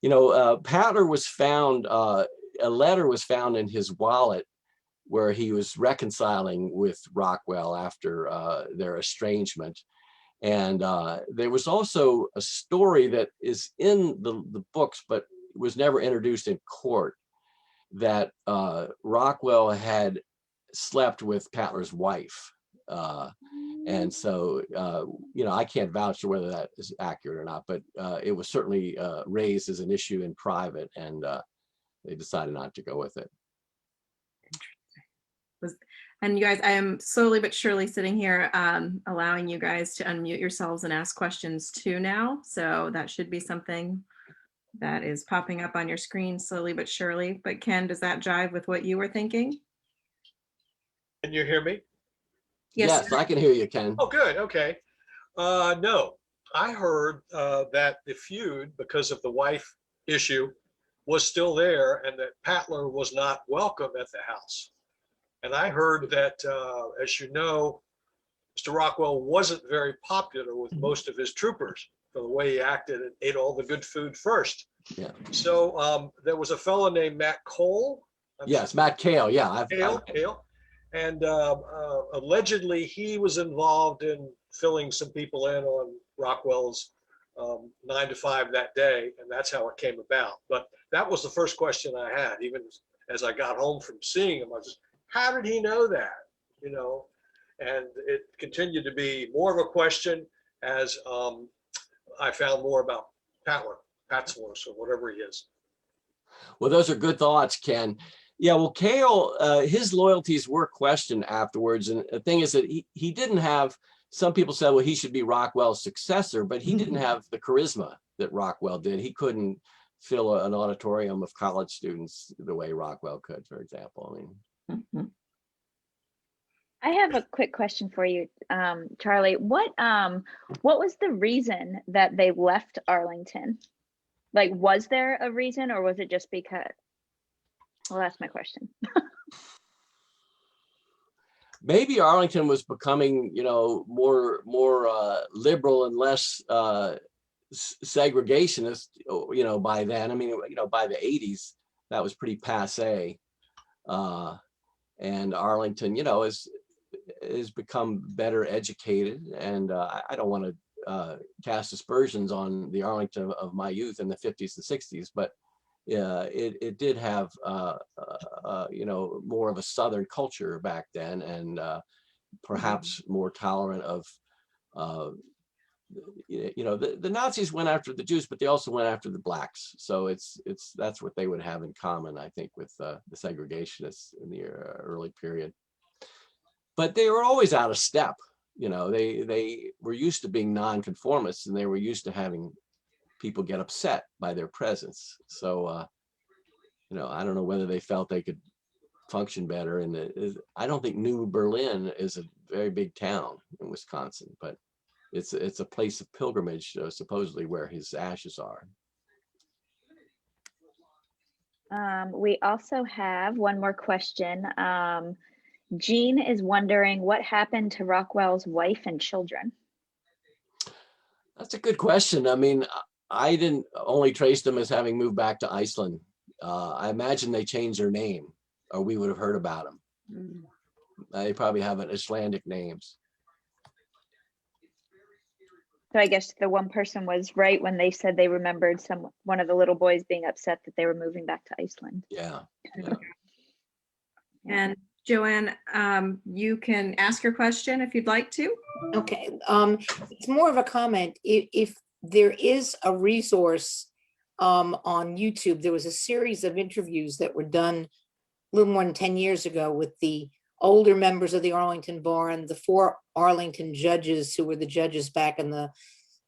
Patler was found, a letter was found in his wallet where he was reconciling with Rockwell after their estrangement. And there was also a story that is in the books, but was never introduced in court, that Rockwell had slept with Patler's wife. And so, I can't vouch for whether that is accurate or not, but it was certainly raised as an issue in private, and they decided not to go with it. And you guys, I am slowly but surely sitting here allowing you guys to unmute yourselves and ask questions too now. So that should be something that is popping up on your screen slowly but surely. But Ken, does that jive with what you were thinking? Can you hear me? Yes, I can hear you, Ken. Oh, good. Okay. No, I heard that the feud, because of the wife issue, was still there, and that Patler was not welcome at the house. And I heard that, as you know, Mr. Rockwell wasn't very popular with most of his troopers for the way he acted and ate all the good food first. Yeah. So there was a fellow named Matt Cole. Yes, Matt Cale. Yeah. Cale. And allegedly he was involved in filling some people in on Rockwell's 9 to 5 that day. And that's how it came about. But that was the first question I had, even as I got home from seeing him. I was just, how did he know that? You know, and it continued to be more of a question as I found more about Patler, or whatever he is. Well, those are good thoughts, Ken. Yeah, well, Cale, his loyalties were questioned afterwards. And the thing is that he didn't have, some people said, well, he should be Rockwell's successor, but he didn't have the charisma that Rockwell did. He couldn't fill an auditorium of college students the way Rockwell could, for example. I mean, I have a quick question for you, Charlie. What was the reason that they left Arlington? Like, was there a reason, or was it just because? Well, that's my question. Maybe Arlington was becoming, more liberal and less segregationist, by then. I mean, by the 80s, that was pretty passé. And Arlington, has become better educated. And I don't want to cast aspersions on the Arlington of my youth in the 50s and 60s, but it did have more of a Southern culture back then, and perhaps more tolerant of the Nazis went after the Jews, but they also went after the blacks. So that's what they would have in common, I think, with the segregationists in the early period. But they were always out of step. They were used to being nonconformists, and they were used to having people get upset by their presence. So, I don't know whether they felt they could function better. And I don't think New Berlin is a very big town in Wisconsin, but it's a place of pilgrimage, supposedly, where his ashes are. We also have one more question. Jean is wondering what happened to Rockwell's wife and children. That's a good question. I mean, I didn't only trace them as having moved back to Iceland. I imagine they changed their name, or we would have heard about them. They probably have Icelandic names. So I guess the one person was right when they said they remembered one of the little boys being upset that they were moving back to Iceland. Yeah. And Joanne, you can ask your question if you'd like to. Okay, it's more of a comment. If there is a resource on YouTube, there was a series of interviews that were done a little more than 10 years ago with the older members of the Arlington Bar and the 4 Arlington judges who were the judges back in the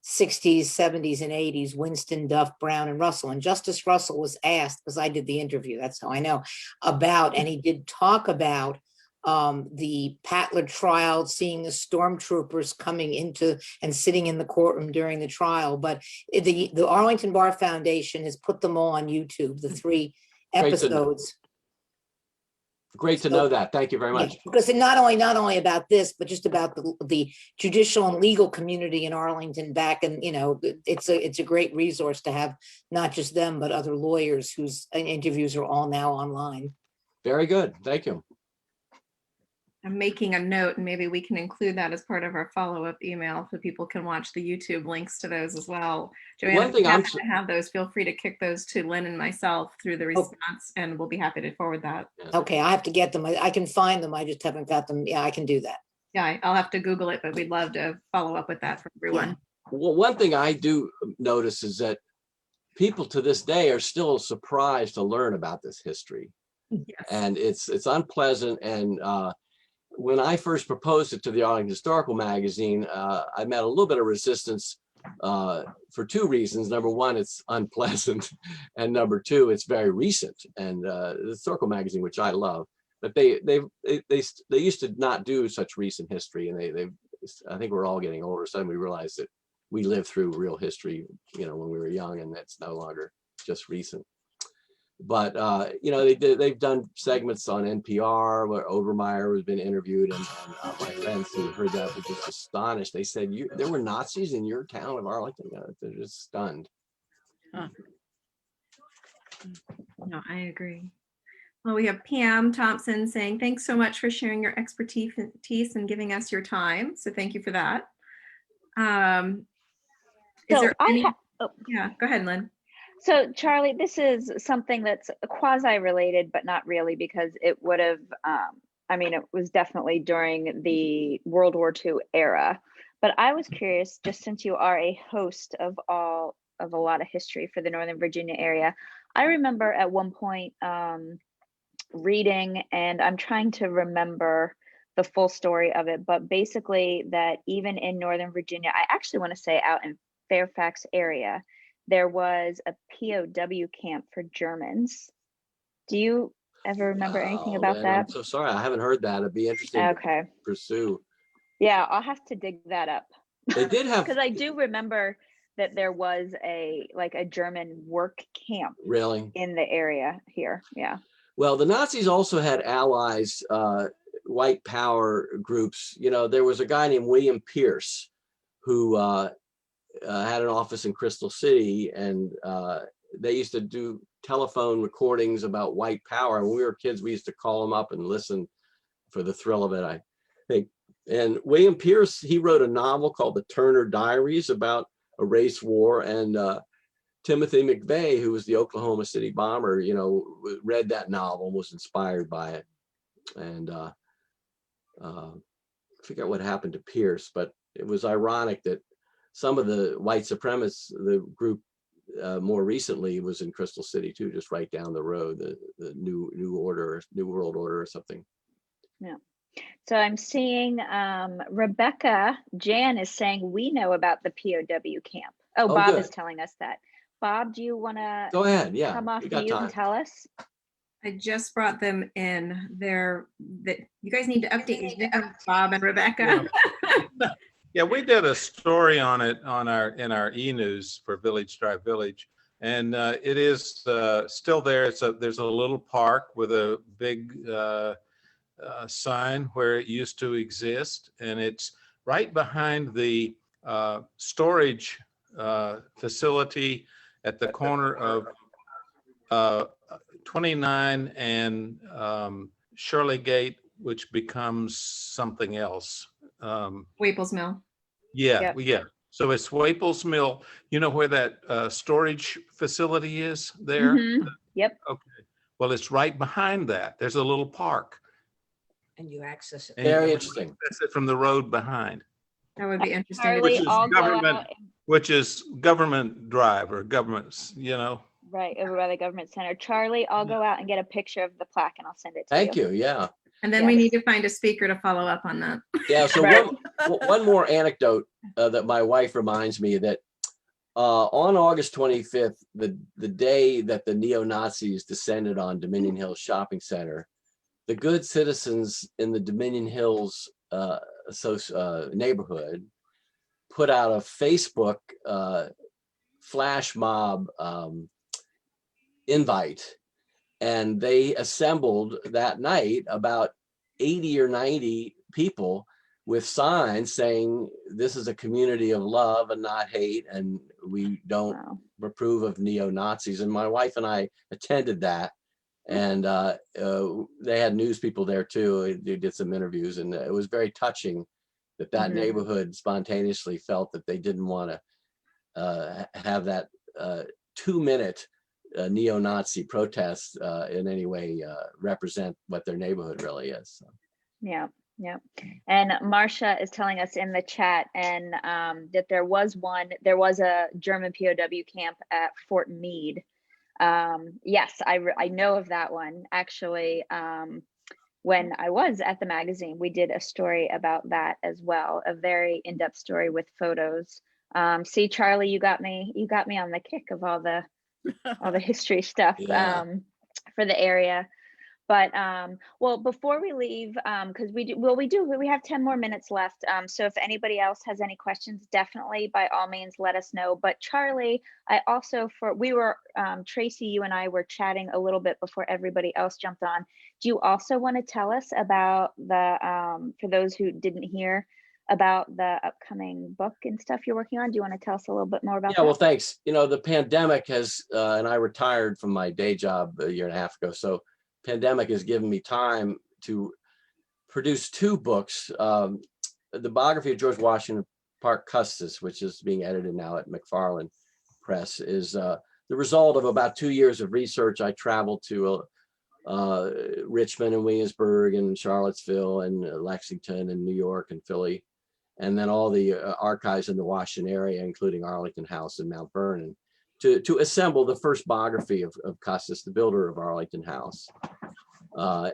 60s, 70s, and 80s, Winston, Duff, Brown, and Russell. And Justice Russell was asked, because I did the interview, that's how I know, and he did talk about the Patler trial, seeing the stormtroopers coming into and sitting in the courtroom during the trial. But the Arlington Bar Foundation has put them all on YouTube, the 3 episodes. Great to know that. Thank you very much. Yeah, because not only about this, but just about the judicial and legal community in Arlington back, and it's a great resource to have not just them but other lawyers whose interviews are all now online. Very good. Thank you. I'm making a note, and maybe we can include that as part of our follow-up email so people can watch the YouTube links to those as well. Joanne, if you happen to have those, feel free to kick those to Lynn and myself through the response, and we'll be happy to forward that. Okay, I have to get them. I can find them. I just haven't got them. Yeah, I can do that. Yeah, I'll have to Google it, but we'd love to follow up with that for everyone. Yeah. Well, one thing I do notice is that people to this day are still surprised to learn about this history. Yes. And it's unpleasant. And when I first proposed it to the Arlington Historical Magazine, I met a little bit of resistance for 2 reasons. Number one, it's unpleasant. And number 2, it's very recent. And the Historical Magazine, which I love, but they used to not do such recent history, and I think we're all getting older. Suddenly we realize that we lived through real history, when we were young, and that's no longer just recent. But they've done segments on NPR where Obermeyer has been interviewed, and my friends who heard that were just astonished. They said, there were Nazis in your town of Arlington? They're just stunned. Huh. No, I agree. Well, we have Pam Thompson saying, thanks so much for sharing your expertise and giving us your time. So thank you for that. Is there any? Yeah, go ahead, Lynn. So Charlie, this is something that's quasi-related, but not really, because it would have, it was definitely during the World War II era. But I was curious, just since you are a host of a lot of history for the Northern Virginia area, I remember at one point reading, and I'm trying to remember the full story of it, but basically that even in Northern Virginia, I actually want to say out in Fairfax area, there was a POW camp for Germans. Do you ever remember anything about that? I'm so sorry, I haven't heard that. It'd be interesting to pursue. Yeah, I'll have to dig that up. They did have, because I do remember that there was a German work camp really in the area here. Yeah. Well, the Nazis also had allies, white power groups. There was a guy named William Pierce who had an office in Crystal City, and they used to do telephone recordings about white power. When we were kids, we used to call them up and listen for the thrill of it, I think. And William Pierce, he wrote a novel called The Turner Diaries about a race war, and Timothy McVeigh, who was the Oklahoma City bomber, read that novel and was inspired by it. And I forget what happened to Pierce, but it was ironic that some of the white supremacists, the group more recently was in Crystal City too, just right down the road, the New World Order or something. Yeah. So I'm seeing Rebecca Jan is saying we know about the POW camp. Oh, Bob good. Is telling us that. Bob, do you want to go ahead? Yeah, come off mute and tell us? I just brought them in. You guys need to update your Zoom, Bob and Rebecca. Yeah, we did a story on it in our e-news for Village Drive Village, and it is still there. There's a little park with a big sign where it used to exist, and it's right behind the storage facility at the corner of 29 and Shirley Gate, which becomes something else. Waples Mill. Yeah. So it's Waples Mill. You know where that storage facility is there? Mm-hmm. Yep. Okay. Well, it's right behind that. There's a little park. And you access it. Very interesting. Access it from the road behind. That would be interesting. Charlie, Which is government drive or government's, Right, over by the government center. Charlie, I'll go out and get a picture of the plaque and I'll send it to Thank you. Yeah. And then we need to find a speaker to follow up on that. Yeah. So one more anecdote that my wife reminds me that on August 25th, the day that the neo-Nazis descended on Dominion Hills Shopping Center, the good citizens in the Dominion Hills neighborhood put out a Facebook flash mob invite, and they assembled that night about 80 or 90 people with signs saying this is a community of love and not hate, and we don't approve of neo-Nazis. And my wife and I attended that, and they had news people there too. They did some interviews, and it was very touching that neighborhood spontaneously felt that they didn't want to have that 2-minute neo-Nazi protest in any way represent what their neighborhood really is. So. Yeah. And Marcia is telling us in the chat and that there was a German POW camp at Fort Meade. Yes, I know of that one. Actually, when I was at the magazine, we did a story about that as well, a very in-depth story with photos. See, Charlie, you got me on the kick of all the history stuff for the area. But well, before we leave, because we have 10 more minutes left. So if anybody else has any questions, definitely by all means let us know. But Charlie, I also Tracy, you and I were chatting a little bit before everybody else jumped on. Do you also want to tell us about for those who didn't hear, about the upcoming book and stuff you're working on? Do you want to tell us a little bit more about that? Well, thanks. The pandemic has, and I retired from my day job a year and a half ago. So pandemic has given me time to produce 2 books. The biography of George Washington Parke Custis, which is being edited now at McFarland Press, is the result of about 2 years of research. I traveled to Richmond and Williamsburg and Charlottesville and Lexington and New York and Philly, and then all the archives in the Washington area, including Arlington House and Mount Vernon, to assemble the first biography of Custis, the builder of Arlington House.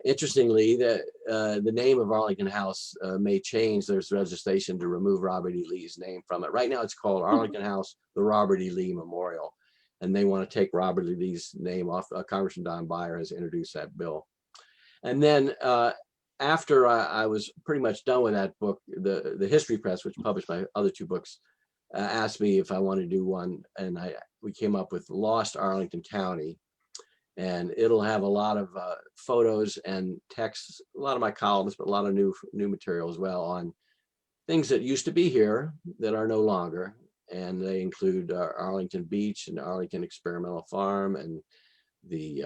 Interestingly, the name of Arlington House may change. There's legislation to remove Robert E. Lee's name from it. Right now it's called Arlington House, the Robert E. Lee Memorial. And they want to take Robert E. Lee's name off. Congressman Don Beyer has introduced that bill. And then after I was pretty much done with that book, the History Press, which published my other 2 books, asked me if I wanted to do one, and we came up with Lost Arlington County, and it'll have a lot of photos and texts, a lot of my columns, but a lot of new material as well on things that used to be here that are no longer, and they include Arlington Beach and Arlington Experimental Farm and the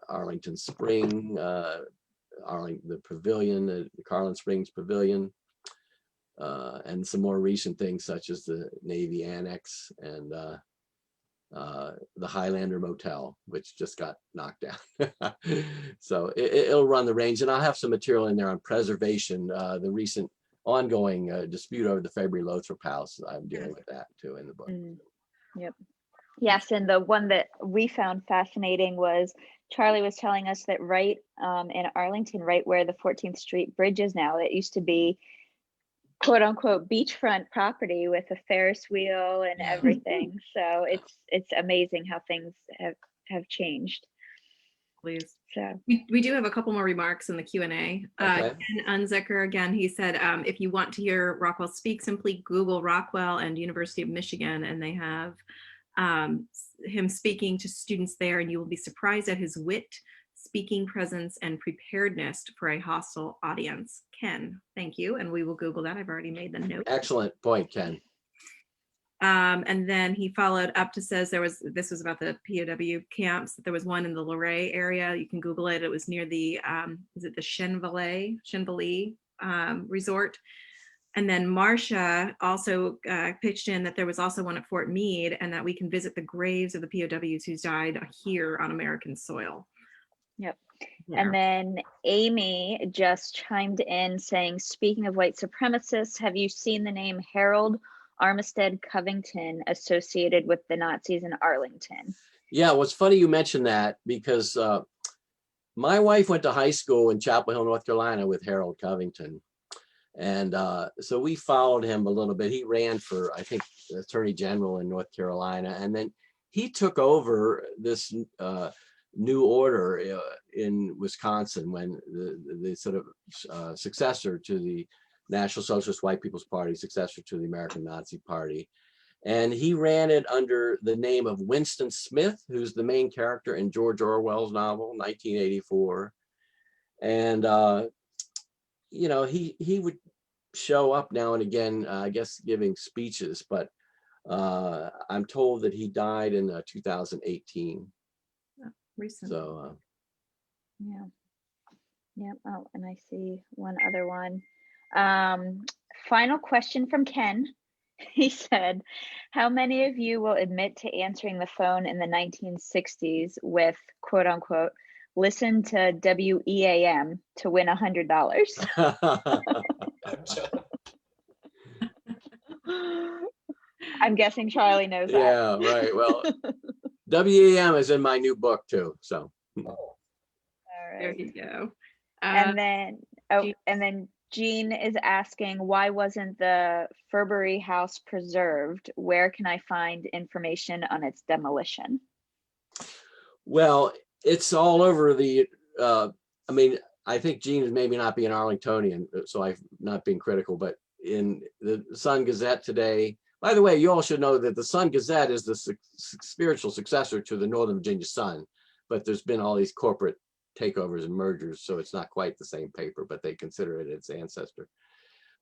Arlington Spring, the Pavilion, the Carlin Springs Pavilion, and some more recent things such as the Navy Annex and the Highlander Motel, which just got knocked down. So it'll run the range, and I'll have some material in there on preservation, the recent ongoing dispute over the February Lothrop House. I'm dealing with that too in the book. Yep. Yes, and the one that we found fascinating was Charlie was telling us that right in Arlington, right where the 14th Street Bridge is now, it used to be quote unquote beachfront property with a Ferris wheel and everything. So it's amazing how things have changed. Please. So we do have a couple more remarks in the Q&A. Okay. Ken Unzicker, again, he said, if you want to hear Rockwell speak, simply Google Rockwell and University of Michigan, and they have him speaking to students there, and you will be surprised at his wit, speaking presence, and preparedness for a hostile audience. Ken, thank you. And we will Google that. I've already made the note. Excellent point, Ken. And then he followed up to says this was about the POW camps. There was one in the Luray area. You can Google it. It was near the, is it the Shenvalley resort? And then Marcia also pitched in that there was also one at Fort Meade, and that we can visit the graves of the POWs who died here on American soil. Yep. Yeah. And then Amy just chimed in saying, speaking of white supremacists, have you seen the name Harold Armistead Covington associated with the Nazis in Arlington? Yeah, well, it's funny you mentioned that, because my wife went to high school in Chapel Hill, North Carolina with Harold Covington. And so we followed him a little bit. He ran for, I think, Attorney General in North Carolina. And then he took over this new order in Wisconsin when the sort of successor to the National Socialist White People's Party, successor to the American Nazi Party. And he ran it under the name of Winston Smith, who's the main character in George Orwell's novel, 1984. And, you know, he would show up now and again, I guess, giving speeches, but I'm told that he died in 2018. Recent. So, yeah. Oh, and I see one other one. Final question from Ken. He said, how many of you will admit to answering the phone in the 1960s with quote unquote, listen to WEAM to win $100? I'm guessing Charlie knows that. Yeah, right. Well, WEAM is in my new book too. So. All right. There you go. And then Jean is asking, why wasn't the Furbury house preserved? Where can I find information on its demolition? Well, it's all over the I mean, I think Gene is maybe not being Arlingtonian, so I'm not being critical, but in the Sun Gazette today, by the way, you all should know that the Sun Gazette is the spiritual successor to the Northern Virginia Sun, but there's been all these corporate takeovers and mergers, so it's not quite the same paper, but they consider it its ancestor.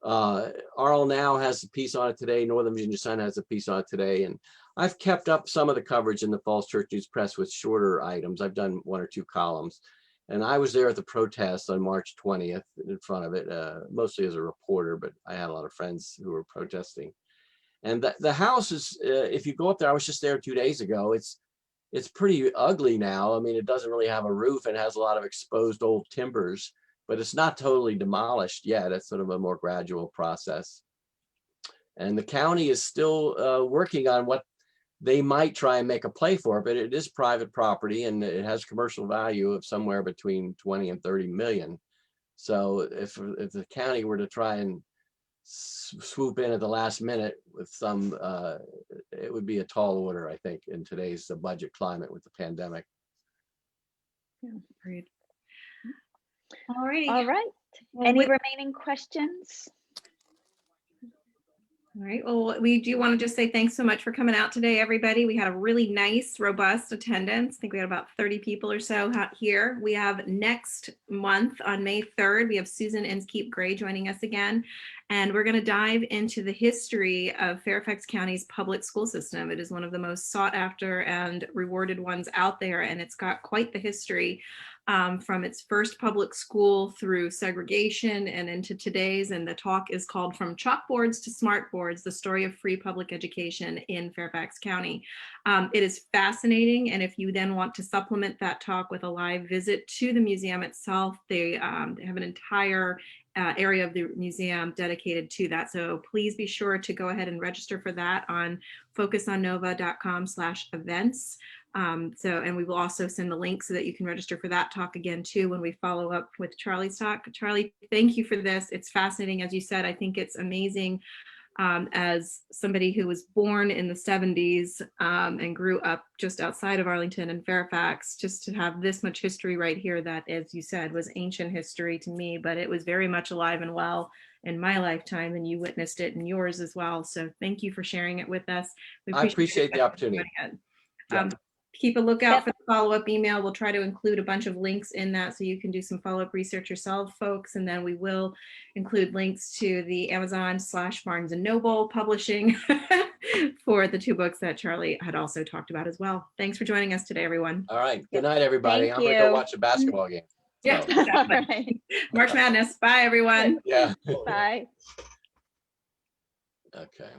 Arl Now has a piece on it today. Northern Virginia Sun has a piece on it today, and I've kept up some of the coverage in the Falls Church News Press with shorter items. I've done 1 or 2 columns, and I was there at the protest on March 20th in front of it, mostly as a reporter, but I had a lot of friends who were protesting. And the house is, if you go up there, I was just there 2 days ago. It's pretty ugly now. I mean, it doesn't really have a roof and has a lot of exposed old timbers, but it's not totally demolished yet. It's sort of a more gradual process. And the county is still working on what they might try and make a play for, but it is private property and it has commercial value of somewhere between 20 and 30 million. So if the county were to try and swoop in at the last minute with some, it would be a tall order, I think, in today's budget climate with the pandemic. Yeah, great. All right. All right. Well, Any remaining questions? All right. Well, we do want to just say thanks so much for coming out today, everybody. We had a really nice, robust attendance. I think we had about 30 people or so out here. We have next month on May 3rd, we have Susan Inskeep Gray joining us again. And we're going to dive into the history of Fairfax County's public school system. It is one of the most sought after and rewarded ones out there. And it's got quite the history from its first public school through segregation and into today's. And the talk is called From Chalkboards to Smartboards, the story of free public education in Fairfax County. It is fascinating. And if you then want to supplement that talk with a live visit to the museum itself, they have an entire area of the museum dedicated to that. So please be sure to go ahead and register for that on focusonnova.com/events. And we will also send the link so that you can register for that talk again too when we follow up with Charlie's talk. Charlie, thank you for this. It's fascinating. As you said, I think it's amazing as somebody who was born in the 70s and grew up just outside of Arlington and Fairfax, just to have this much history right here that, as you said, was ancient history to me, but it was very much alive and well in my lifetime, and you witnessed it in yours as well. So thank you for sharing it with us. I appreciate the opportunity. Keep a lookout for the follow-up email. We'll try to include a bunch of links in that so you can do some follow-up research yourself, folks. And then we will include links to the Amazon/Barnes & Noble publishing for the 2 books that Charlie had also talked about as well. Thanks for joining us today, everyone. All right. Good night, everybody. I'm going to go watch a basketball game. Yeah, So. exactly. Right. March Madness. Bye, everyone. Yeah. Bye. Okay.